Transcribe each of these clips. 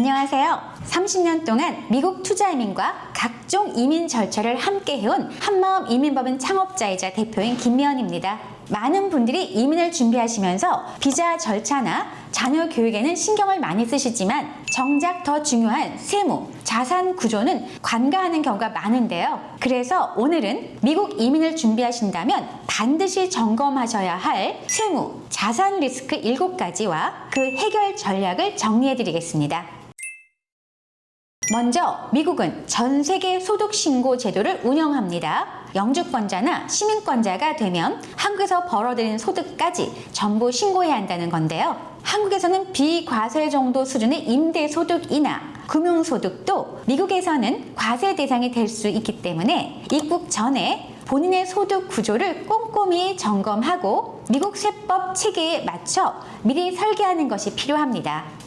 안녕하세요. 30년 동안 미국 투자 이민과 각종 이민 절차를 함께 해온 한마음 이민법인 창업자이자 대표인 김미연입니다. 많은 분들이 이민을 준비하시면서 비자 절차나 자녀 교육에는 신경을 많이 쓰시지만 정작 더 중요한 세무, 자산 구조는 관가하는 경우가 많은데요. 그래서 오늘은 미국 이민을 준비하신다면 반드시 점검하셔야 할 세무, 자산 리스크 7가지와 그 해결 전략을 정리해 드리겠습니다. 먼저 미국은 전 세계 소득신고 제도를 운영합니다. 영주권자나 시민권자가 되면 한국에서 벌어들인 소득까지 전부 신고해야 한다는 건데요. 한국에서는 비과세 정도 수준의 임대소득이나 금융소득도 미국에서는 과세 대상이 될 수 있기 때문에 입국 전에 본인의 소득 구조를 꼼꼼히 점검하고 미국 세법 체계에 맞춰 미리 설계하는 것이 필요합니다.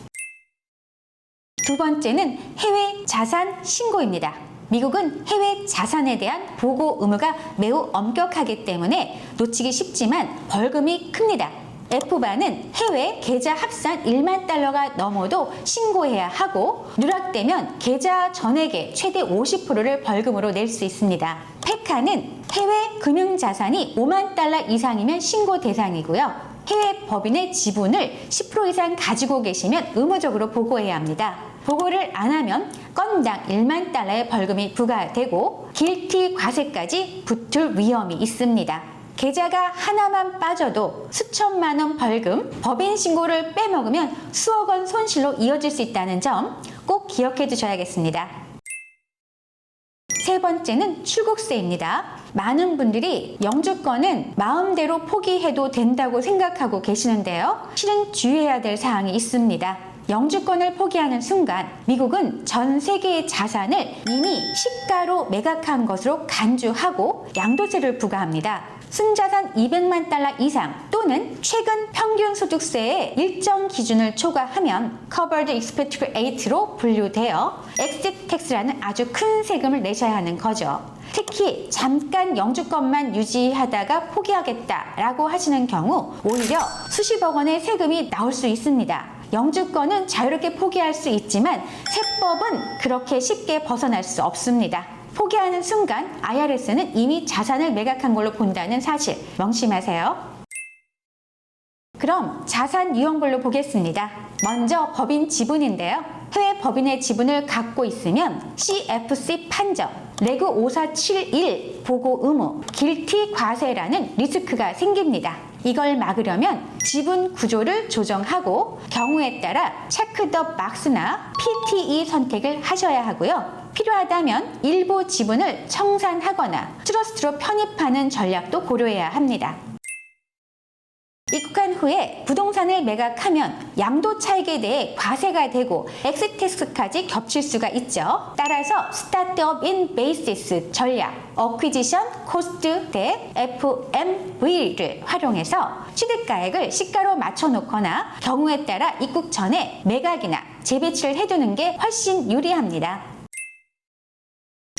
두 번째는 해외 자산 신고입니다. 미국은 해외 자산에 대한 보고 의무가 매우 엄격하기 때문에 놓치기 쉽지만 벌금이 큽니다. F반은 해외 계좌 합산 1만 달러가 넘어도 신고해야 하고 누락되면 계좌 전액의 최대 50%를 벌금으로 낼 수 있습니다. 페카는 해외 금융자산이 5만 달러 이상이면 신고 대상이고요. 해외 법인의 지분을 10% 이상 가지고 계시면 의무적으로 보고해야 합니다. 보고를 안 하면 건당 1만 달러의 벌금이 부과되고 길티 과세까지 붙을 위험이 있습니다. 계좌가 하나만 빠져도 수천만 원 벌금, 법인 신고를 빼먹으면 수억 원 손실로 이어질 수 있다는 점 꼭 기억해 두셔야겠습니다. 세 번째는 출국세입니다. 많은 분들이 영주권은 마음대로 포기해도 된다고 생각하고 계시는데요. 실은 주의해야 될 사항이 있습니다. 영주권을 포기하는 순간 미국은 전 세계의 자산을 이미 시가로 매각한 것으로 간주하고 양도세를 부과합니다. 순자산 200만 달러 이상 또는 최근 평균 소득세의 일정 기준을 초과하면 Covered Expatriate로 분류되어 Exit Tax라는 아주 큰 세금을 내셔야 하는 거죠. 특히 잠깐 영주권만 유지하다가 포기하겠다라고 하시는 경우 오히려 수십억 원의 세금이 나올 수 있습니다. 영주권은 자유롭게 포기할 수 있지만 세법은 그렇게 쉽게 벗어날 수 없습니다. 포기하는 순간 IRS는 이미 자산을 매각한 걸로 본다는 사실 명심하세요. 그럼 자산 유형별로 보겠습니다. 먼저 법인 지분인데요. 해외 법인의 지분을 갖고 있으면 CFC 판정, 레그 5471 보고 의무, 길티 과세라는 리스크가 생깁니다. 이걸 막으려면 지분 구조를 조정하고 경우에 따라 체크 더 박스나 PTE 선택을 하셔야 하고요. 필요하다면 일부 지분을 청산하거나 트러스트로 편입하는 전략도 고려해야 합니다. 입국한 후에 부동산을 매각하면 양도 차익에 대해 과세가 되고 엑시트 텍스까지 겹칠 수가 있죠. 따라서 스타트업 인 베이시스 전략, 어퀴지션 코스트 대 FMV를 활용해서 취득가액을 시가로 맞춰놓거나 경우에 따라 입국 전에 매각이나 재배치를 해두는 게 훨씬 유리합니다.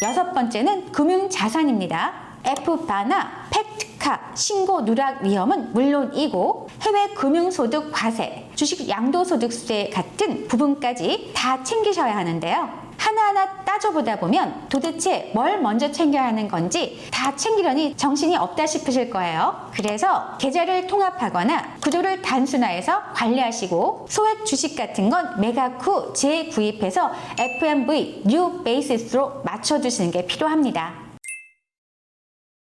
여섯 번째는 금융자산입니다. F바나 팩트카 신고 누락 위험은 물론이고 해외 금융소득 과세, 주식 양도소득세 같은 부분까지 다 챙기셔야 하는데요. 하나하나 따져보다 보면 도대체 뭘 먼저 챙겨야 하는 건지 다 챙기려니 정신이 없다 싶으실 거예요. 그래서 계좌를 통합하거나 구조를 단순화해서 관리하시고 소액 주식 같은 건 매각 후 재구입해서 FMV, New Basis로 맞춰두시는 게 필요합니다.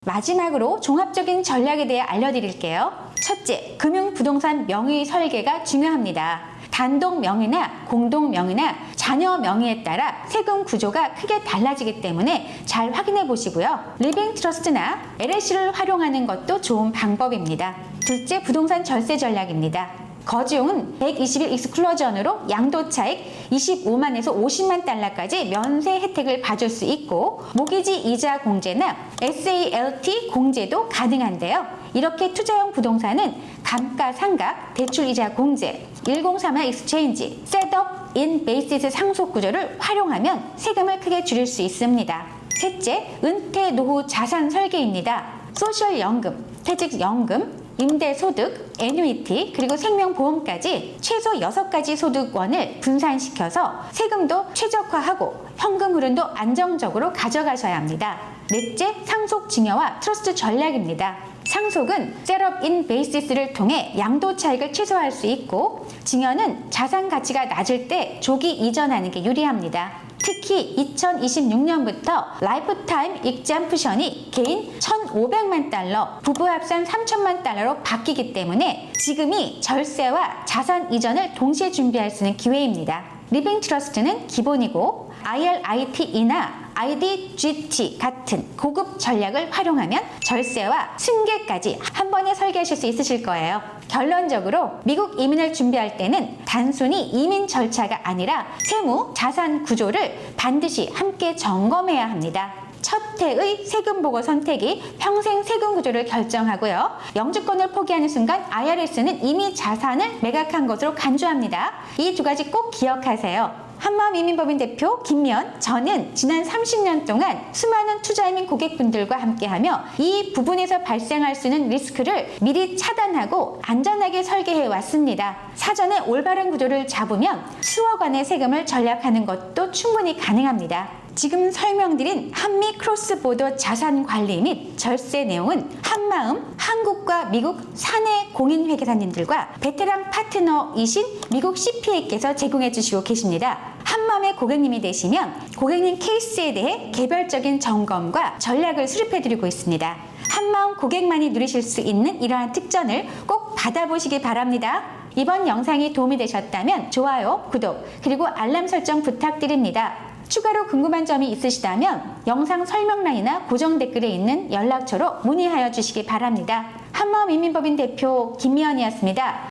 마지막으로 종합적인 전략에 대해 알려드릴게요. 첫째, 금융부동산 명의 설계가 중요합니다. 단독 명의나 공동 명의나 자녀 명의에 따라 세금 구조가 크게 달라지기 때문에 잘 확인해 보시고요. 리빙 트러스트나 LLC를 활용하는 것도 좋은 방법입니다. 둘째, 부동산 절세 전략입니다. 거주용은 120일 익스클루전으로 양도차익 25만에서 50만 달러까지 면세 혜택을 받을 수 있고 모기지 이자 공제나 SALT 공제도 가능한데요. 이렇게 투자형 부동산은 감가상각, 대출이자 공제, 1031 익스체인지, 셋업 인 베이시스 상속 구조를 활용하면 세금을 크게 줄일 수 있습니다. 셋째, 은퇴 노후 자산 설계입니다. 소셜연금, 퇴직연금, 임대소득, 애뉴이티, 그리고 생명보험까지 최소 6가지 소득원을 분산시켜서 세금도 최적화하고 현금 흐름도 안정적으로 가져가셔야 합니다. 넷째, 상속 증여와 트러스트 전략입니다. 상속은 셋업인 베이시스를 통해 양도 차익을 최소화할 수 있고, 증여는 자산 가치가 낮을 때 조기 이전하는 게 유리합니다. 특히 2026년부터 라이프타임 익잠프션이 개인 1,500만 달러, 부부 합산 3천만 달러로 바뀌기 때문에 지금이 절세와 자산 이전을 동시에 준비할 수 있는 기회입니다. 리빙 트러스트는 기본이고 IRIT이나 IDGT 같은 고급 전략을 활용하면 절세와 승계까지 한 번에 설계하실 수 있으실 거예요. 결론적으로 미국 이민을 준비할 때는 단순히 이민 절차가 아니라 세무, 자산 구조를 반드시 함께 점검해야 합니다. 첫 해의 세금 보고 선택이 평생 세금 구조를 결정하고요. 영주권을 포기하는 순간 IRS는 이미 자산을 매각한 것으로 간주합니다. 이 두 가지 꼭 기억하세요. 한마음 이민법인 대표 김미연, 저는 지난 30년 동안 수많은 투자이민 고객분들과 함께하며 이 부분에서 발생할 수 있는 리스크를 미리 차단하고 안전하게 설계해 왔습니다. 사전에 올바른 구조를 잡으면 수억 원의 세금을 절약하는 것도 충분히 가능합니다. 지금 설명드린 한미 크로스보더 자산 관리 및 절세 내용은 한마음, 한국과 미국 사내 공인회계사님들과 베테랑 파트너이신 미국 CPA께서 제공해 주시고 계십니다. 한마음의 고객님이 되시면 고객님 케이스에 대해 개별적인 점검과 전략을 수립해 드리고 있습니다. 한마음 고객만이 누리실 수 있는 이러한 특전을 꼭 받아보시기 바랍니다. 이번 영상이 도움이 되셨다면 좋아요, 구독, 그리고 알람 설정 부탁드립니다. 추가로 궁금한 점이 있으시다면 영상 설명란이나 고정 댓글에 있는 연락처로 문의하여 주시기 바랍니다. 한마음 이민법인 대표 김미연이었습니다.